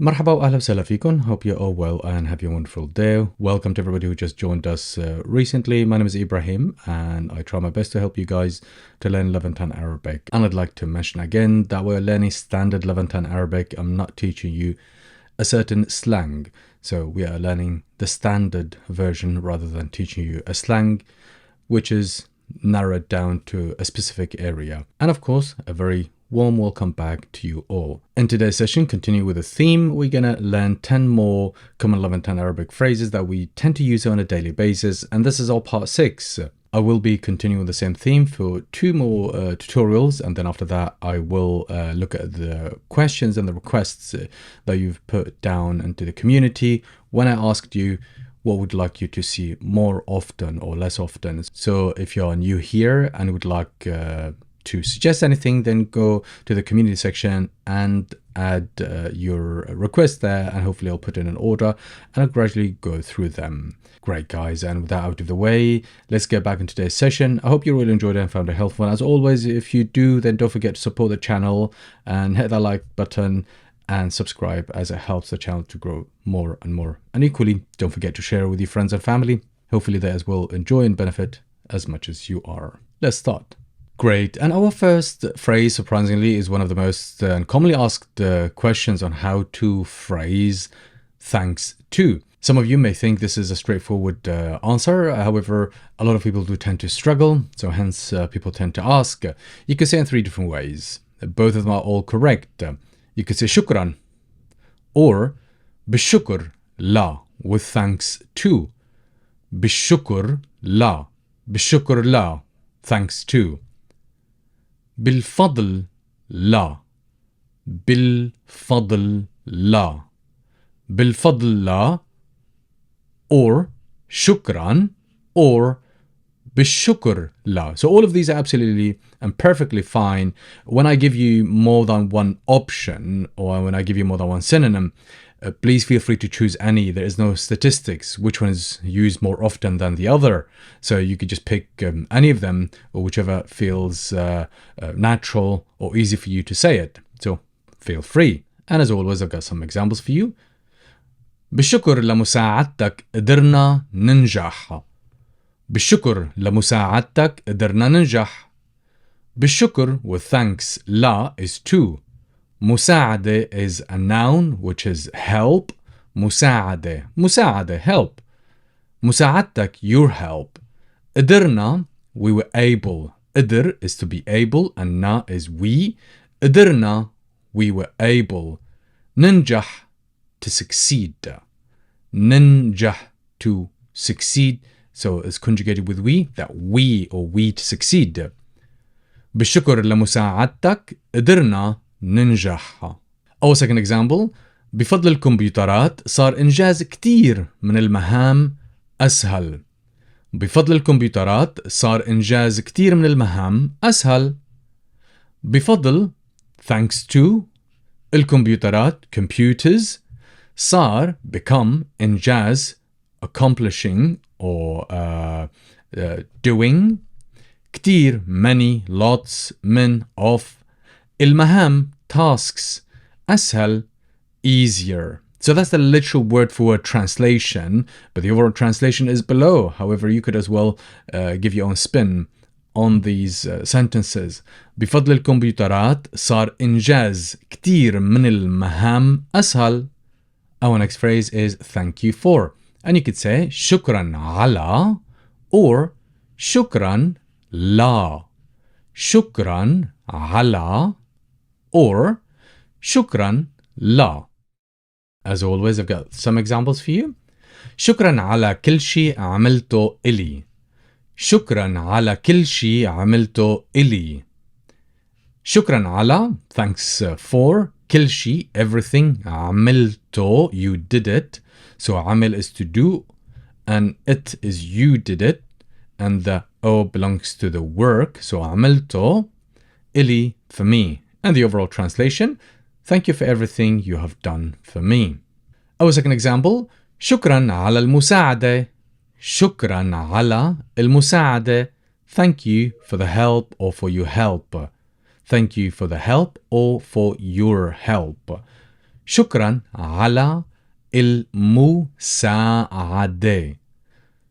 مرحبا وأهلا وسهلا فيكم. Hope you're all well and have a wonderful day. Welcome to everybody who just joined us recently. My name is Ibrahim and I try my best to help you guys to learn Levantine Arabic. And I'd like to mention again that we're learning standard Levantine Arabic. I'm not teaching you a certain slang. So we are learning the standard version rather than teaching you a slang which is narrowed down to a specific area. And of course, a very warm welcome back to you all. In today's session, continue with the theme. We're going to learn 10 more Common Levantine Arabic phrases that we tend to use on a daily basis. And this is all part 6. I will be continuing the same theme for 2 more tutorials. And then after that, I will look at the questions and the requests that you've put down into the community when I asked you what would like you to see more often or less often. So if you're new here and would like to suggest anything, then go to the community section and add your request there, and hopefully I'll put in an order and I'll gradually go through them. Great guys, and with that out of the way, let's get back into today's session. I hope you really enjoyed it and found it helpful. As always, if you do, then don't forget to support the channel and hit that like button and subscribe, as it helps the channel to grow more and more. And equally, don't forget to share with your friends and family. Hopefully they as well enjoy and benefit as much as you are. Let's start. Great. And our first phrase, surprisingly, is one of the most commonly asked questions on how to phrase thanks to. Some of you may think this is a straightforward answer. However, a lot of people do tend to struggle. So hence, people tend to ask. You could say in 3 different ways. Both of them are all correct. You could say shukran or bishukur la, with thanks to. Bishukur la. Bishukur la, thanks to. بالفضل لا. بالفضل لا. بالفضل لا, or shukran or بالشكر لا. So all of these are absolutely and perfectly fine. When I give you more than one option or when I give you more than one synonym, please feel free to choose any. There is no statistics which one is used more often than the other. So you could just pick any of them or whichever feels natural or easy for you to say it. So feel free. And as always, I've got some examples for you. بالشكر لمساعدتك قدرنا ننجح. بالشكر لمساعدتك قدرنا ننجح. بالشكر with thanks لا is to. مساعدة is a noun which is help. مساعدة. مساعدة, help. مساعدتك, your help. قدرنا, we were able. قدر is to be able and na is we. قدرنا, we were able. ننجح, to succeed. ننجح, to succeed. So it's conjugated with we, that we or we to succeed. بالشكر لمساعدتك قدرنا ننجح. Our second example. بفضل الكمبيوترات صار إنجاز كتير من المهام أسهل. بفضل الكمبيوترات صار إنجاز كتير من المهام أسهل. بفضل, thanks to, الكمبيوترات, computers, صار, become, إنجاز, accomplishing or doing, كتير, many, lots, من, of, المهام, tasks, أسهل, easier. So that's the literal word for word translation, but the overall translation is below. However, you could as well give your own spin on these sentences. بفضل الكمبيوترات صار إنجاز كتير من المهام أسهل. Our next phrase is thank you for. And you could say شكرا على or شكرا لا. شكرا على or شكرا لا. As always, I've got some examples for you. شكرا على كل شيء عملته إلي. شكرا على كل شيء عملته إلي. شكرا على, thanks for, كل شيء, everything, عملته, you did it. So عمل is to do and it is you did it, and the O belongs to the work. So عملته إلي, for me. And the overall translation, thank you for everything you have done for me. Our second example. شكرا على المساعدة. شكرا على المساعدة. Thank you for the help or for your help. Thank you for the help or for your help. شكرا على المساعدة.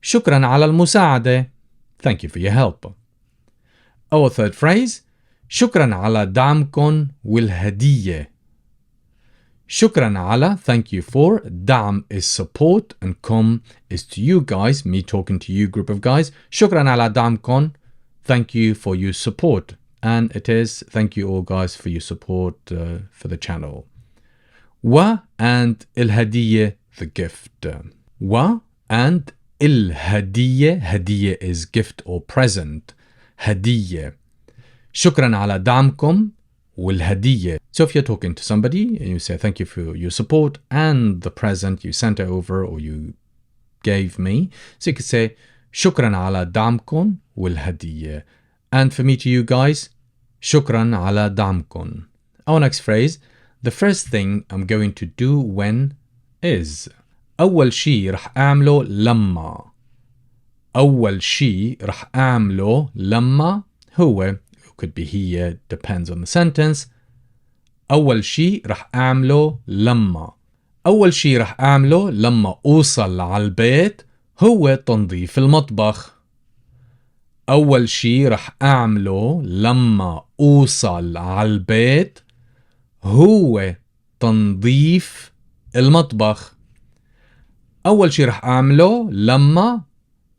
شكرا على المساعدة. Thank you for your help. Our third phrase. شكرا على دعمكم والهدية. شكرا على, thank you for, دعم is support, and com is to you guys, me talking to you group of guys. شكرا على دعمكم, thank you for your support. And it is, thank you all guys for your support for the channel. and الهدية, the gift. and الهدية, هدية is gift or present. هدية. شكرا على دعمكم والهدية. So if you're talking to somebody and you say thank you for your support and the present you sent over or you gave me, so you could say شكرا على دعمكم والهدية. And for me to you guys, شكرا على دعمكم. Our next phrase, the first thing I'm going to do when is. أول شي رح أعمله لما. أول شي رح أعمله لما هو, could be here, depends on the sentence. أول شي رح أعمله لما. أول شي رح أعمله لما أوصل على البيت هو تنظيف المطبخ. أول شي رح أعمله لما أوصل على البيت هو تنظيف المطبخ. أول شي رح أعمله لما,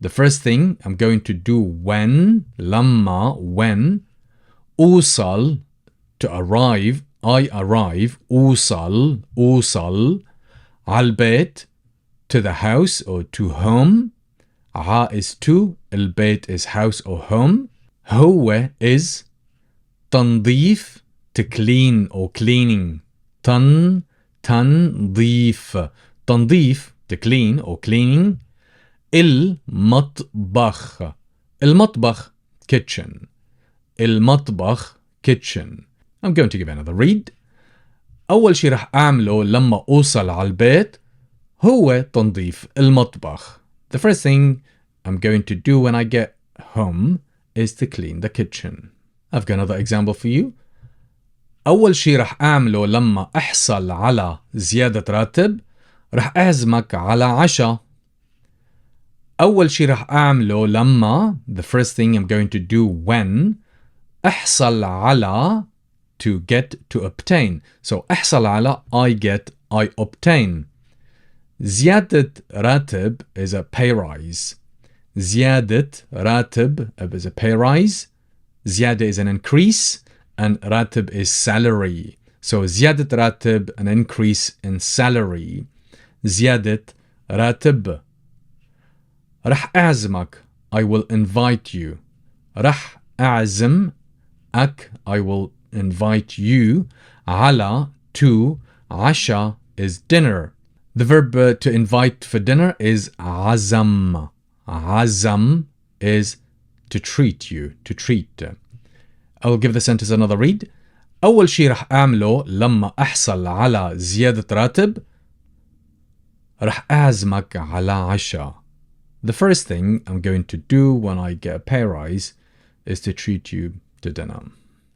the first thing I'm going to do when, لما, when, أوصل, to arrive, I arrive, أوصل, على البيت, to the house or to home. ع is to, البيت is house or home. هو is تنظيف, to clean or cleaning. تنظيف, تنظيف, to clean or cleaning. المطبخ, المطبخ, kitchen. المطبخ, kitchen. I'm going to give another read. أول شي رح أعمله لما أوصل على البيت هو تنظيف المطبخ. The first thing I'm going to do when I get home is to clean the kitchen. I've got another example for you. أول شي رح أعمله لما أحصل على زيادة راتب رح أعزمك على عشاء. أول شي رح أعمله لما, the first thing I'm going to do when, أحصل على, to get, to obtain. So أحصل على, I get, I obtain. زيادة راتب is a pay rise. زيادة راتب is a pay rise. زيادة is an increase and راتب is salary. So زيادة راتب, an increase in salary. زيادة راتب. رح أعزمك, I will invite you. رح أعزم أك, I will invite you. على, to, عشاء is dinner. The verb to invite for dinner is عزم. عزم is to treat you, to treat. I will give the sentence another read. أول شي رح أعمله لما أحصل على زيادة راتب رح أعزمك على عشاء. The first thing I'm going to do when I get a pay rise is to treat you to dinner.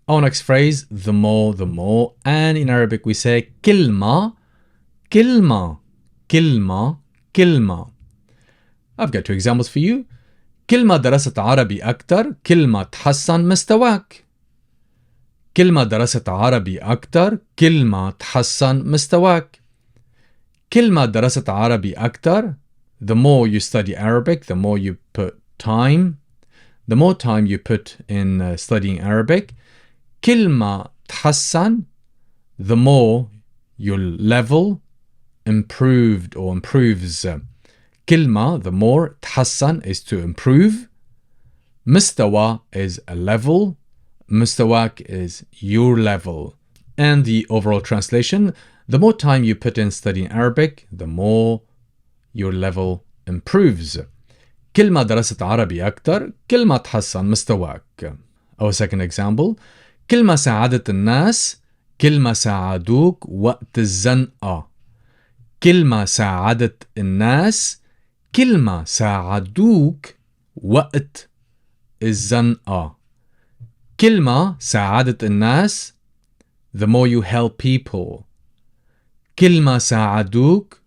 Our next phrase, the more, and in Arabic we say كلمة, كلمة, كلمة, كلمة. I've got two examples for you. كلمة درست عربي أكتر, كلمة تحسن مستواك. كلمة درست عربي أكتر, كلمة تحسن مستواك. كلمة درست عربي أكتر. The more you study Arabic, the more you put time. The more time you put in studying Arabic. كلمة تحسن, the more your level improved or improves. كلمة, the more, تحسن is to improve. مستوى is a level. مستواك is your level. And the overall translation, the more time you put in studying Arabic, the more your level improves. كلمة درست عربي أكتر, كلمة تحسن مستواك. Our second example, كلمة ساعدت الناس, كلمة ساعدوك وقت الزنقة. كلمة ساعدت الناس, كلمة ساعدوك وقت الزنقة. كلمة ساعدت الناس, the more you help people. كل ما ساعدوك,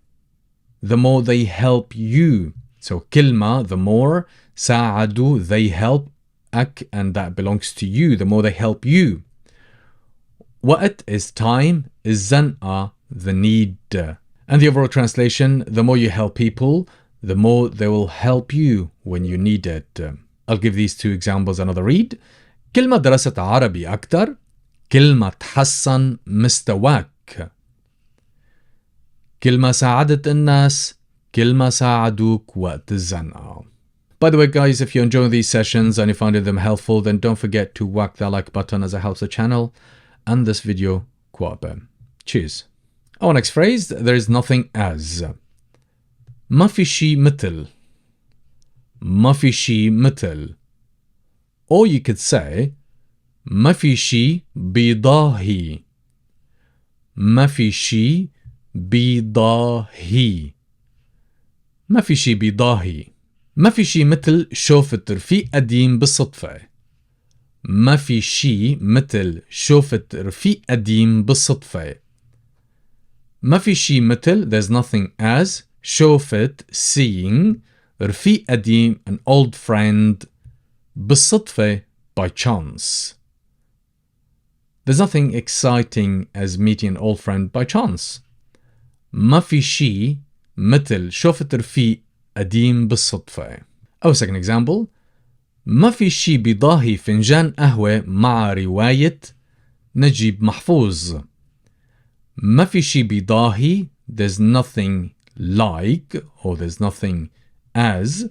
the more they help you. So كلمة, the more, ساعدوا, they help, أك, and that belongs to you, the more they help you. وقت is time, الزنقة, the need. And the overall translation, the more you help people, the more they will help you when you need it. I'll give these two examples another read. كل ما درست عربي أكتر, كل ما تحسن مستواك. كل ما ساعدت الناس, كل ما ساعدوك وقت الزنقة. By the way, guys, if you're enjoying these sessions and you're finding them helpful, then don't forget to whack that like button as it helps the channel and this video quite a bit. Cheers. Our next phrase, there is nothing as. ما في شي مثل. ما في شي مثل. Or you could say, ما في شي بيضاهي. ما في شي بيضاهي. ما في شي بيضاهي. ما في شي مثل شوفة رفيق قديم بالصدفة. ما في شي مثل شوفة رفيق قديم بالصدفة. ما في شي مثل, there's nothing as, شوفة, seeing, رفيق قديم, an old friend, بالصدفة, by chance. There's nothing exciting as meeting an old friend by chance. ما في شي مثل شوفة رفيق قديم بالصدفة. أو second example, ما في شي بيضاهي فنجان قهوة مع رواية نجيب محفوظ. ما في شي بيضاهي, there's nothing like, or there's nothing as,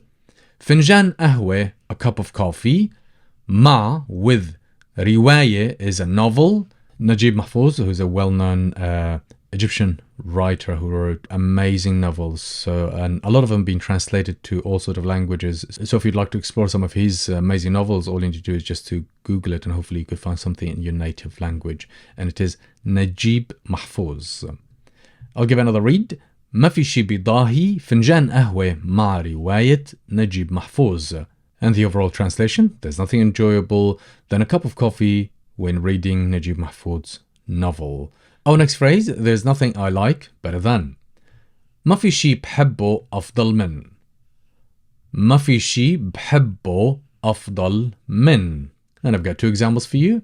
فنجان قهوة, a cup of coffee, مع, with, رواية is a novel. Najib Mahfouz, who's a well-known Egyptian writer who wrote amazing novels, and a lot of them have been translated to all sorts of languages. So if you'd like to explore some of his amazing novels, all you need to do is just to Google it, and hopefully you could find something in your native language. And it is Najib Mahfouz. I'll give another read. ما في شي بيضاهي فنجان قهوة مع رواية نجيب محفوظ. And the overall translation, there's nothing enjoyable than a cup of coffee when reading Najib Mahfouz's novel. Our next phrase, there's nothing I like better than. ما في شي بحبه أفضل من. ما في شي بحبه أفضل من. And I've got two examples for you.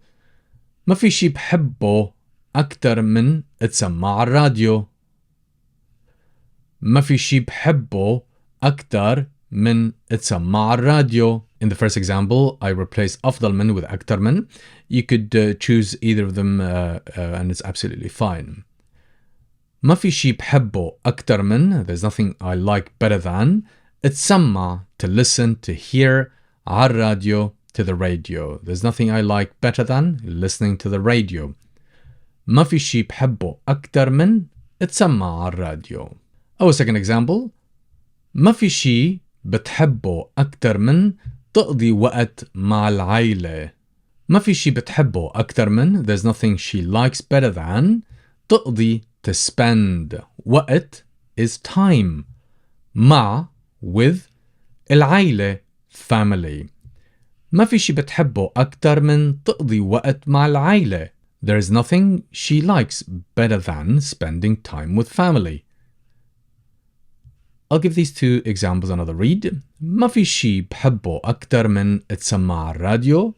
ما في شي بحبه أكتر من اتسمع على الراديو. ما في شي بحبه أكتر من اتسمع على الراديو. In the first example, I replace أفضل من with أكتر من. You could choose either of them and it's absolutely fine. ما في شي بحبه أكتر من, there's nothing I like better than, اتسمع, to listen, to hear, على الراديو, to the radio. There's nothing I like better than listening to the radio. ما في شي بحبه أكتر من, اتسمع على الراديو. Our second example, ما في شي بتحبه أكتر من تقضي وقت مع العائلة. ما في شي بتحبه أكتر من, there's nothing she likes better than, تقضي, to spend, وقت is time, مع, with, العائلة, family. ما في شي بتحبه أكتر من تقضي وقت مع العائلة. There is nothing she likes better than spending time with family. I'll give these two examples another read. ما في شي بحبه أكتر من اتسمع على الراديو.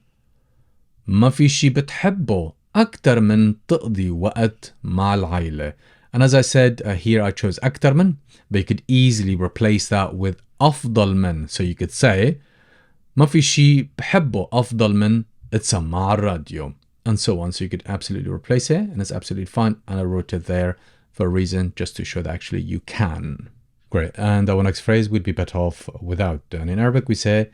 ما في شي بتحبه أكتر من تقضي وقت مع العائلة. And as I said, here I chose أكتر من, but you could easily replace that with أفضل من. So you could say, ما في شي بحبه أفضل من اتسمع على الراديو. And so on. So you could absolutely replace it, and it's absolutely fine. And I wrote it there for a reason, just to show that actually you can. Great. And our next phrase would be better off without. And in Arabic we say,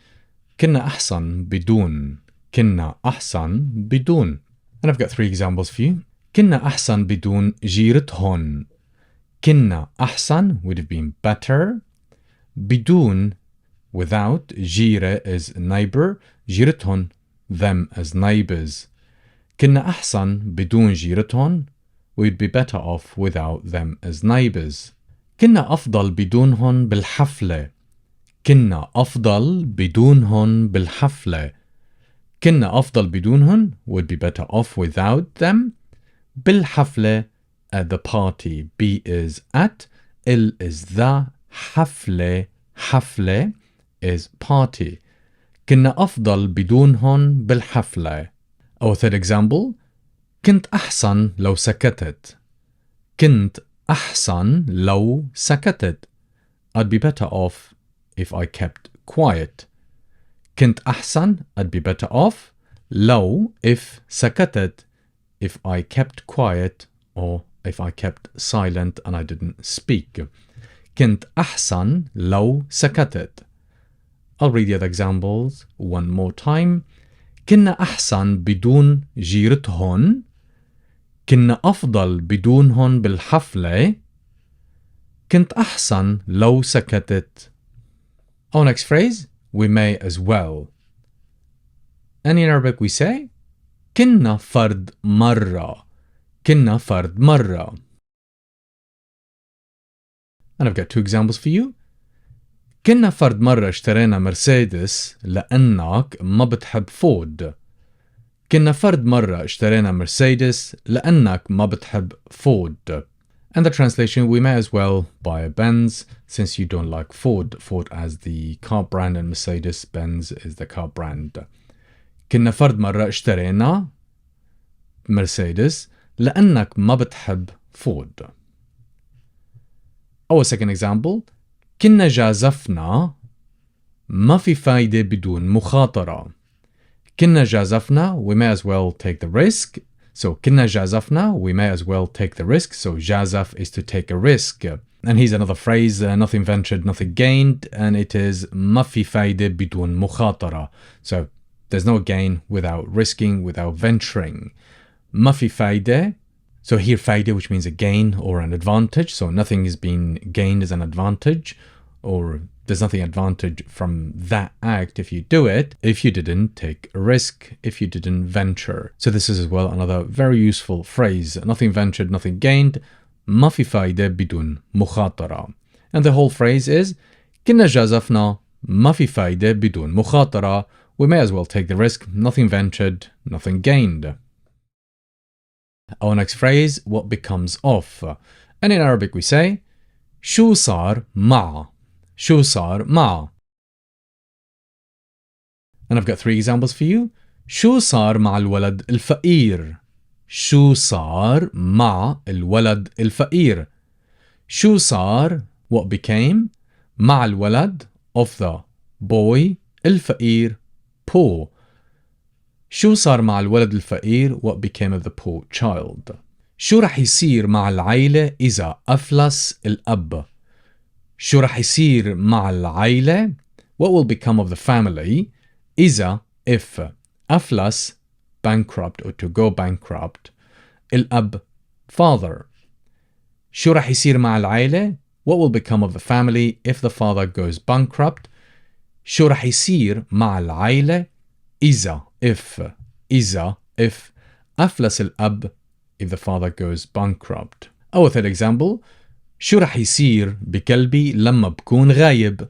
كنا أحسن بدون. كنا أحسن بدون. And I've got three examples for you. كنا أحسن بدون جيرتهن. كنا أحسن would have been better. بدون, without. جيرة is neighbor. جيرتهن, them as neighbors. كنا أحسن بدون جيرتهن. We'd be better off without them as neighbors. كنا أفضل بدونهن بالحفلة. كنا أفضل بدونهن بالحفلة. كنا أفضل بدونهن would be better off without them. بالحفلة at the party. Be is at. Il is the. حفلة is party. كنا أفضل بدونهن بالحفلة. Our third example. كنت أحسن لو سكتت. كنت أحسن لو سكتت. I'd be better off if I kept quiet. كنت أحسن, I'd be better off. لو, if سكتت, if I kept quiet or if I kept silent and I didn't speak. كنت أحسن لو سكتت. I'll read the other examples one more time. كنا أحسن بدون جيرتهن. كنا أفضل بدونهن بالحفلة. كنت أحسن لو سكتت. Our next phrase, we may as well. And in Arabic we say كنا فرد مرة. كنا فرد مرة. And I've got two examples for you. كنا فرد مرة اشترينا مرسيدس لأنك ما بتحب فورد. كنا فرد مرة اشترينا مرسيدس لأنك ما بتحب فورد. And the translation, we may as well buy a Benz since you don't like Ford. Ford as the car brand and Mercedes-Benz is the car brand. كنا فرد مرة اشترينا مرسيدس لأنك ما بتحب فورد. Our second example. كنا جازفنا ما في فايدة بدون مخاطرة. كنا جازفنا, we may as well take the risk. So كنا جازفنا, we may as well take the risk. So جازف is to take a risk. And here's another phrase, nothing ventured, nothing gained. And it is ما في فايدة بدون مخاطرة. So there's no gain without risking, without venturing. ما في فايدة. So here فايدة, which means a gain or an advantage. So nothing is being gained as an advantage, or there's nothing advantage from that act if you do it, if you didn't take a risk, if you didn't venture. So this is as well another very useful phrase. Nothing ventured, nothing gained. ما في فايدة بدون مخاطرة. And the whole phrase is كنا جازفنا ما في فايدة بدون مخاطرة. We may as well take the risk. Nothing ventured, nothing gained. Our next phrase, what becomes of. And in Arabic we say شو صار مع. شو صار مع. And I've got three examples for you. شو صار مع الولد الفقير. شو صار مع الولد الفقير. شو صار, what became, مع الولد, of the boy, الفقير, poor. شو صار مع الولد الفقير, what became of the poor child. شو رح يصير مع العيلة إذا أفلس الأب. شو رح يصير مع العيلة, what will become of the family, إذا, if, أفلس, bankrupt or to go bankrupt, الأب, father. شو رح يصير مع العيلة, what will become of the family if the father goes bankrupt. شو رح يصير مع العيلة إذا, if أفلس الأب, if the father goes bankrupt. Our third example. شو رح يصير بكلبي لما بكون غايب.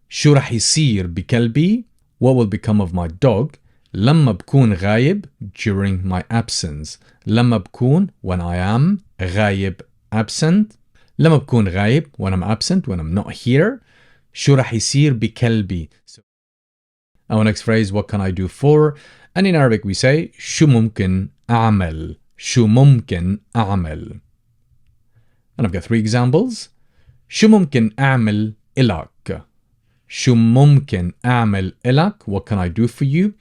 شو رح يصير بكلبي, what will become of my dog, لما بكون غايب, during my absence. لما بكون, when I am, غايب, absent. لما بكون غايب, when I'm absent, when I'm not here. شو رح يصير بكلبي. Our next phrase, what can I do for? And in Arabic we say شو ممكن أعمل. شو ممكن أعمل. And I've got three examples. شو ممكن أعمل إلك. شو ممكن أعمل إلك, what can I do for you?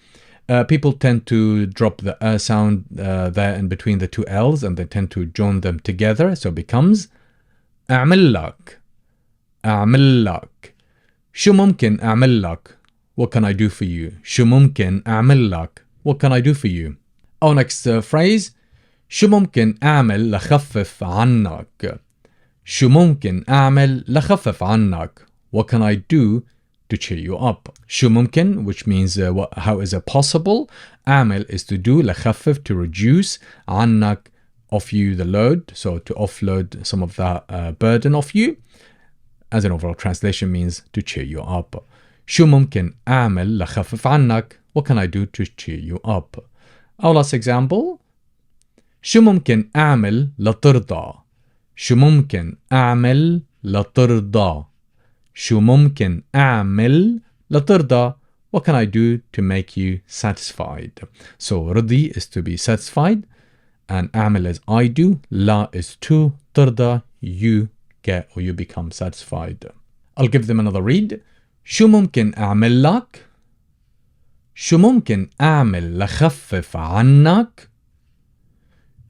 People tend to drop the sound there in between the two L's and they tend to join them together. So it becomes أعمل لك. أعمل لك. شو ممكن أعمل لك, what can I do for you? شو ممكن أعمل لك, what can I do for you? Our next phrase. شو ممكن أعمل لخفف عنك. شو ممكن أعمل لخفف عنك, what can I do to cheer you up. شو ممكن, which means how is it possible. أعمل is to do, لخفف to reduce, عنك off you the load, so to offload some of that burden off you. As an overall translation means to cheer you up. شو ممكن أعمل لخفف عنك, what can I do to cheer you up. Our last example. شو ممكن أعمل لترضى؟ شو ممكن أعمل لترضى؟ شو ممكن أعمل لترضى? What can I do to make you satisfied? So رضي is to be satisfied, and أعمل is I do, لا is to, ترضى you get or you become satisfied. I'll give them another read. شو ممكن أعمل لك؟ شو ممكن أعمل لخفف عنك؟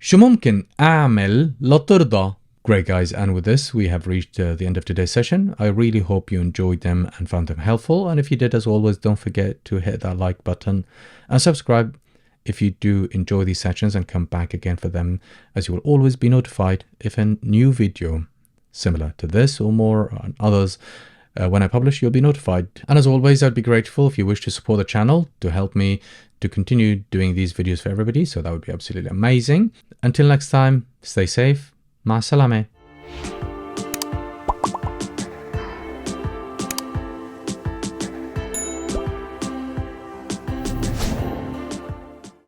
شو ممكن أعمل لترضى? Great guys, and with this we have reached the end of today's session. I really hope you enjoyed them and found them helpful, and if you did, as always, don't forget to hit that like button and subscribe if you do enjoy these sessions, and come back again for them, as you will always be notified if a new video similar to this or more on others when I publish, you'll be notified. And as always, I'd be grateful if you wish to support the channel to help me to continue doing these videos for everybody, so that would be absolutely amazing. Until next time, stay safe. مع السلامة.